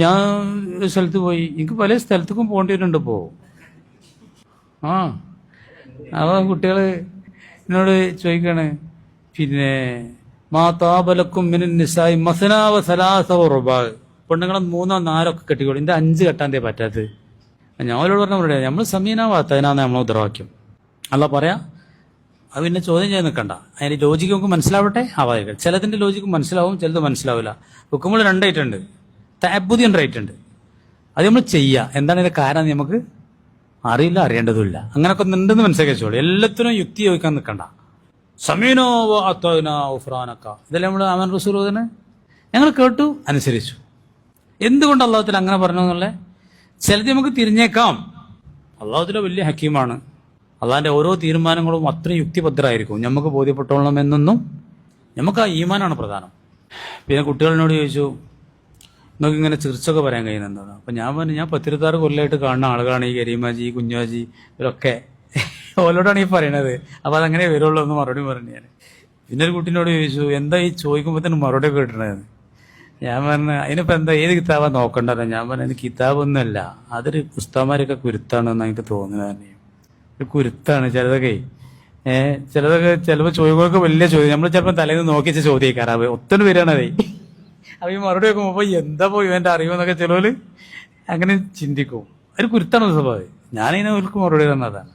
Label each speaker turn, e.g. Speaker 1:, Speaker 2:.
Speaker 1: ഞാൻ ഒരു സ്ഥലത്ത് പോയി, എനിക്ക് പല സ്ഥലത്തേക്കും പോകേണ്ടി വരുന്നുണ്ട് ഇപ്പോൾ. അപ്പോൾ കുട്ടികൾ എന്നോട് ചോദിക്കാണ്, പിന്നെ മാ താബലക്കും മിനൻ നിസായി മസനാവ സലാസവ റുബാ, പെണ്ണുങ്ങളെ 3 4 ഒക്കെ കെട്ടിക്കോളൂ, ഇതിന്റെ 5 കെട്ടാൻ പറ്റാത്തത്. ഞാൻ അവരോട് പറഞ്ഞ പറയുക, നമ്മൾ സമീനാവാത്തതിനാണ് നമ്മൾ ഉത്തരവാക്യം. അല്ല പറയാ, അത് പിന്നെ ചോദ്യം ചെയ്ത് നിൽക്കണ്ട. അതിന്റെ ലോജിക്ക് നമുക്ക് മനസ്സിലാവട്ടെ. ആവാതിരിക്കും, ചിലതിന്റെ ലോജിക്ക് മനസ്സിലാവും, ചിലത് മനസ്സിലാവില്ല. ഹുക്കുമ്പോൾ 2 ആയിട്ടുണ്ട്, തഅബ്ബുദി ഉണ്ട്. അത് നമ്മൾ ചെയ്യുക. എന്താണ് ഇതിന്റെ കാരണം നമുക്ക് അറിയില്ല, അറിയേണ്ടതുമില്ല. അങ്ങനൊക്കെ ഉണ്ടെന്ന് മനസ്സിലാക്കിച്ചോളൂ. എല്ലാത്തിനും യുക്തി ചോദിക്കാൻ നിൽക്കണ്ട. സമീനോ ഉഫ്രാനക്ക, ഇതെല്ലാം നമ്മൾ അമൻ റസൂൽ തന്നെ ഞങ്ങൾ കേട്ടു, അനുസരിച്ചു. എന്തുകൊണ്ട് അള്ളാഹുത്തിൽ അങ്ങനെ പറഞ്ഞു എന്നുള്ളത് ചിലത് നമുക്ക് തിരിഞ്ഞേക്കാം. അള്ളാഹുത്തിലെ വലിയ ഹക്കീമാണ്. അള്ളാഹിന്റെ ഓരോ തീരുമാനങ്ങളും അത്രയും യുക്തിഭദ്രമായിരിക്കും. നമുക്ക് ബോധ്യപ്പെട്ടോളണം എന്നൊന്നും, നമുക്ക് ആ ഈമാനാണ് പ്രധാനം. പിന്നെ കുട്ടികളിനോട് ചോദിച്ചു, നിങ്ങൾക്ക് ഇങ്ങനെ ചിരിച്ചൊക്കെ പറയാൻ കഴിയുന്നതാണ്. അപ്പം ഞാൻ പറഞ്ഞു, ഞാൻ 10-26 കൊല്ലമായിട്ട് കാണുന്ന ആളുകളാണ് ഈ കരീമാജി, കുഞ്ഞാജി, ഇവരൊക്കെ. ഓലോടാണ് ഈ പറയണത്. അപ്പം അതങ്ങനെ വരുള്ളൂ എന്ന് മറുപടി പറഞ്ഞു ഞാൻ. പിന്നെ ഒരു കുട്ടീനോട് ചോദിച്ചു, എന്താ ഈ ചോദിക്കുമ്പോൾ തന്നെ മറുപടി ഒക്കെ കിട്ടണത്? ഞാൻ പറഞ്ഞു, അതിനിപ്പോൾ എന്താ, ഏത് കിതാബാ നോക്കണ്ടല്ലോ? ഞാൻ പറഞ്ഞു, അത് കിതാബൊന്നുമല്ല, അതൊരു ഉസ്താമാരൊക്കെ കുരുത്താണെന്ന് എനിക്ക് തോന്നുന്നത് തന്നെ. ഒരു കുരുത്താണ് ചിലതൊക്കെ. ചിലതൊക്കെ ചിലപ്പോൾ ചോദ്യമൊക്കെ വലിയ ചോദ്യം, നമ്മൾ ചിലപ്പോൾ തലേന്ന് നോക്കി വെച്ച ചോദ്യം ഒത്തിരി വരികയാണതേ. അപ്പൊ ഈ മറുപടി വെക്കുമ്പോ എന്താ പോയി ഇവന്റെ അറിവെന്നൊക്കെ ചിലവര് അങ്ങനെ ചിന്തിക്കും. ഒരു കുരുത്താണ് സ്വഭാവം. ഞാനിങ്ങനെ അവർക്ക് മറുപടി തന്നതാണ്.